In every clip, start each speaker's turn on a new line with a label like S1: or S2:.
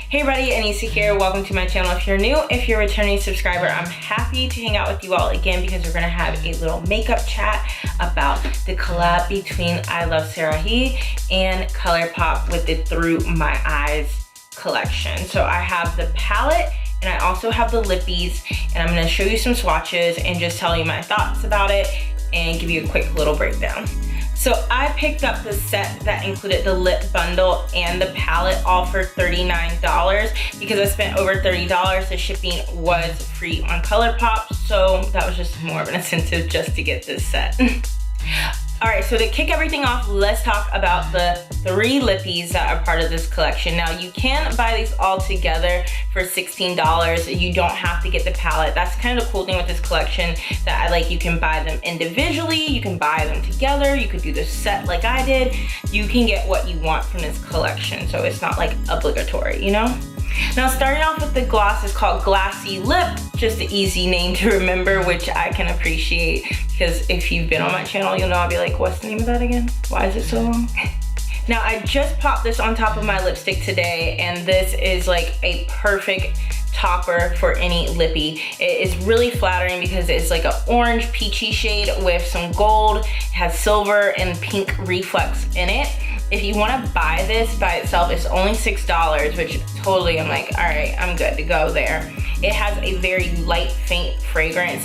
S1: Hey everybody, Anissa here. Welcome to my channel. If you're new, if you're a returning subscriber, I'm happy to hang out with you all again because we're gonna have a little makeup chat about the collab between Iluvsarahii and Colourpop with the Through My Eyes collection. So I have the palette and I also have the lippies, and I'm gonna show you some swatches and just tell you my thoughts about it and give you a quick little breakdown. So I picked up the set that included the lip bundle and the palette, all for $39 because I spent over $30. The shipping was free on Colourpop, so that was just more of an incentive just to get this set. All right, so to kick everything off, let's talk about the 3 lippies that are part of this collection. Now, you can buy these all together for $16. You don't have to get the palette. That's kind of the cool thing with this collection that I like. You can buy them individually, you can buy them together, you could do the set like I did. You can get what you want from this collection, so it's not like obligatory, you know? Now, starting off with the gloss is called Glassy Lip, just an easy name to remember, which I can appreciate because if you've been on my channel, you'll know I'll be like, what's the name of that again? Why is it so long? Now, I just popped this on top of my lipstick today, and this is like a perfect topper for any lippy. It is really flattering because it's like an orange peachy shade with some gold. It has silver and pink reflex in it. If you want to buy this by itself, it's only $6, which totally I'm like, all right, I'm good to go there. It has a very light, faint fragrance.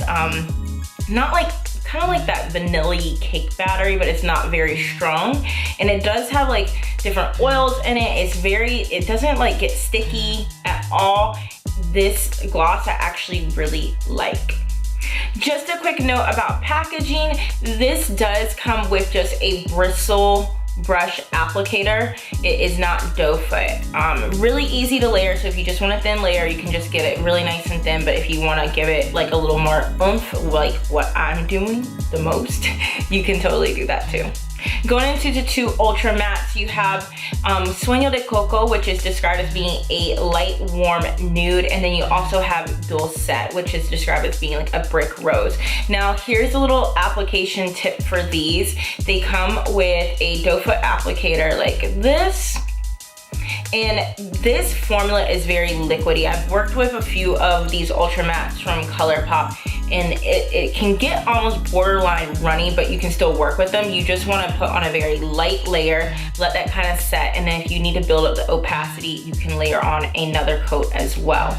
S1: Not like, kind of like that vanilla-y cake battery, but it's not very strong. And it does have like different oils in it. It doesn't like get sticky at all. This gloss I actually really like. Just a quick note about packaging. This does come with just a bristle brush applicator. It is not doe foot. Really easy to layer, so if you just want a thin layer, you can just get it really nice and thin, but if you want to give it like a little more oomph, like what I'm doing the most, you can totally do that too. Going into the 2 ultra mattes, you have Sueño de Coco, which is described as being a light, warm nude, and then you also have Dulcet, which is described as being like a brick rose. Now, here's a little application tip for these. They come with a doe foot applicator like this. And this formula is very liquidy. I've worked with a few of these ultra mattes from Colourpop, and it can get almost borderline runny, but you can still work with them. You just want to put on a very light layer, let that kind of set, and then if you need to build up the opacity, you can layer on another coat as well.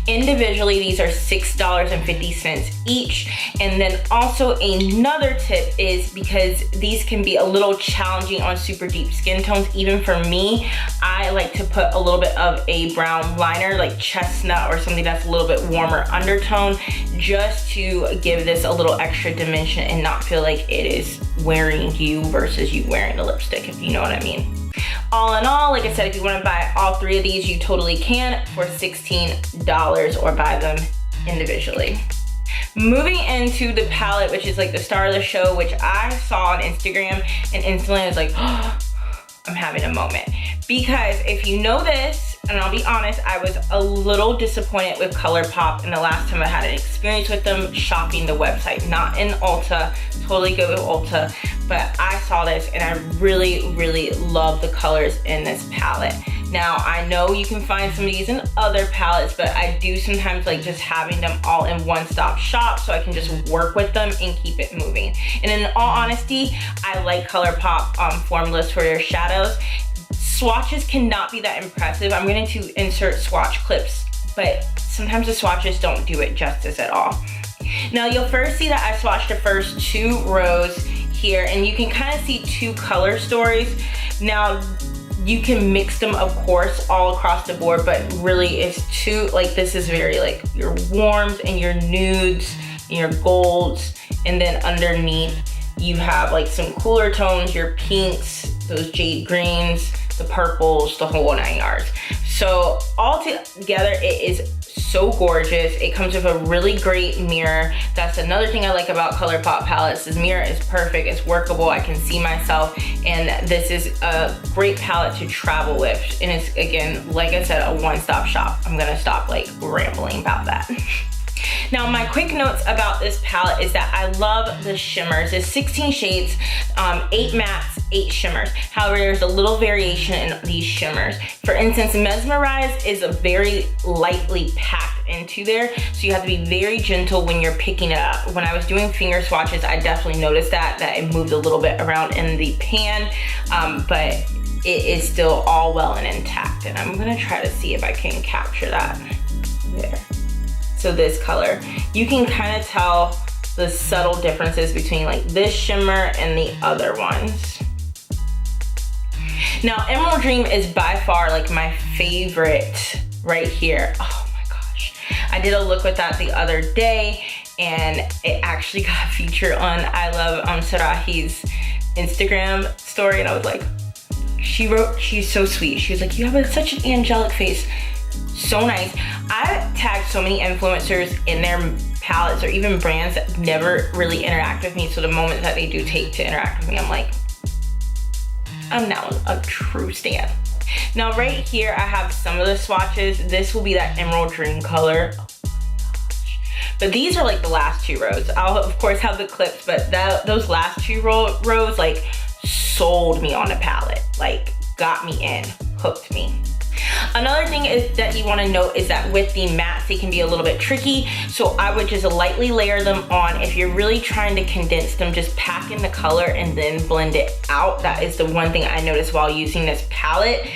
S1: Individually, these are $6.50 each. And then also another tip is, because these can be a little challenging on super deep skin tones, even for me, I like to put a little bit of a brown liner, like chestnut or something that's a little bit warmer undertone, just to give this a little extra dimension and not feel like it is wearing you versus you wearing a lipstick, if you know what I mean. All in all, like I said, if you want to buy all 3 of these, you totally can for $16 or buy them individually. Moving into the palette, which is like the star of the show, which I saw on Instagram and instantly I was like, oh, I'm having a moment. Because if you know this, and I'll be honest, I was a little disappointed with Colourpop in the last time I had an experience with them shopping the website, not in Ulta, totally good with Ulta, but I saw this and I really, really love the colors in this palette. Now, I know you can find some of these in other palettes, but I do sometimes like just having them all in one-stop shop so I can just work with them and keep it moving. And in all honesty, I like Colourpop formulas for their shadows. Swatches cannot be that impressive. I'm going to insert swatch clips, but sometimes the swatches don't do it justice at all. Now, you'll first see that I swatched the first 2 rows here, and you can kind of see 2 color stories. Now, you can mix them, of course, all across the board, but really it's 2, like this is very like your warms and your nudes and your golds, and then underneath you have like some cooler tones, your pinks, those jade greens, the purples, the whole 9 yards. So all together, it is so gorgeous. It comes with a really great mirror. That's another thing I like about Colourpop palettes. This mirror is perfect, it's workable, I can see myself, and this is a great palette to travel with. And it's, again, like I said, a one-stop shop. I'm gonna stop like rambling about that. Now, my quick notes about this palette is that I love the shimmers. It's 16 shades, 8 mattes, 8 shimmers. However, there's a little variation in these shimmers. For instance, Mesmerize is a very lightly packed into there, so you have to be very gentle when you're picking it up. When I was doing finger swatches, I definitely noticed that it moved a little bit around in the pan, but it is still all well and intact. And I'm gonna try to see if I can capture that there. So this color, you can kind of tell the subtle differences between like this shimmer and the other ones. Now, Emerald Dream is by far like my favorite right here. Oh my gosh. I did a look with that the other day, and it actually got featured on Iluvsarahii's Instagram story, and I was like, she wrote, she's so sweet. She was like, you have such an angelic face. So nice. I tagged so many influencers in their palettes or even brands that never really interact with me. So the moment that they do take to interact with me, I'm like, I'm now a true stan. Now right here, I have some of the swatches. This will be that Emerald Dream color. Oh my gosh. But these are like the last 2 rows. I'll of course have the clips, but those last 2 rows like sold me on a palette, like got me in, hooked me. Another thing is that you want to note is that with the mattes, they can be a little bit tricky. So I would just lightly layer them on. If you're really trying to condense them, just pack in the color and then blend it out. That is the one thing I noticed while using this palette.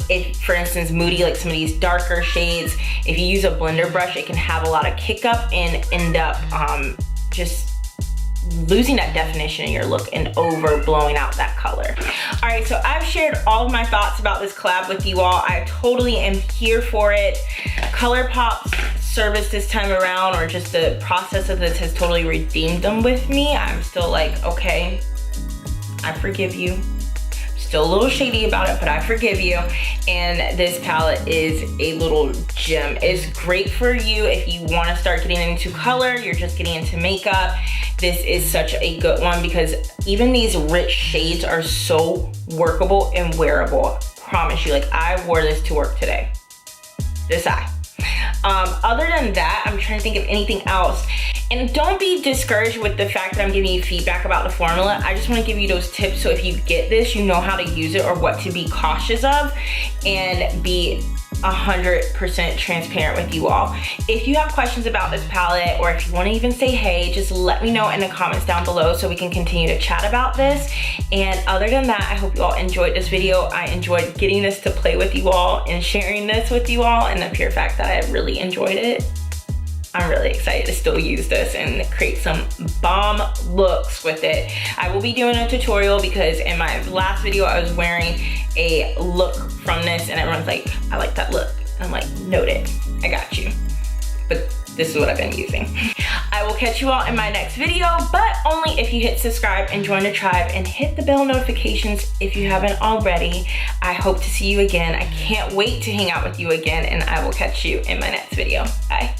S1: If, for instance, Moody, like some of these darker shades, if you use a blender brush, it can have a lot of kick up and end up just losing that definition in your look and over blowing out that color. All right, so I've shared all of my thoughts about this collab with you all. I totally am here for it. Colourpop's service this time around, or just the process of this, has totally redeemed them with me. I'm still like, okay, I forgive you. Still a little shady about it, but I forgive you. And this palette is a little gem. It's great for you if you want to start getting into color, you're just getting into makeup. This is such a good one because even these rich shades are so workable and wearable. I promise you, like I wore this to work today. This eye. Other than that, I'm trying to think of anything else. And don't be discouraged with the fact that I'm giving you feedback about the formula. I just want to give you those tips so if you get this, you know how to use it or what to be cautious of, and be 100% transparent with you all. If you have questions about this palette, or if you want to even say hey, just let me know in the comments down below so we can continue to chat about this. And other than that, I hope you all enjoyed this video. I enjoyed getting this to play with you all and sharing this with you all, and the pure fact that I really enjoyed it. I'm really excited to still use this and create some bomb looks with it. I will be doing a tutorial because in my last video I was wearing a look from this and everyone's like, I like that look. I'm like, noted, I got you. But this is what I've been using. I will catch you all in my next video, but only if you hit subscribe and join the tribe and hit the bell notifications if you haven't already. I hope to see you again. I can't wait to hang out with you again, and I will catch you in my next video. Bye.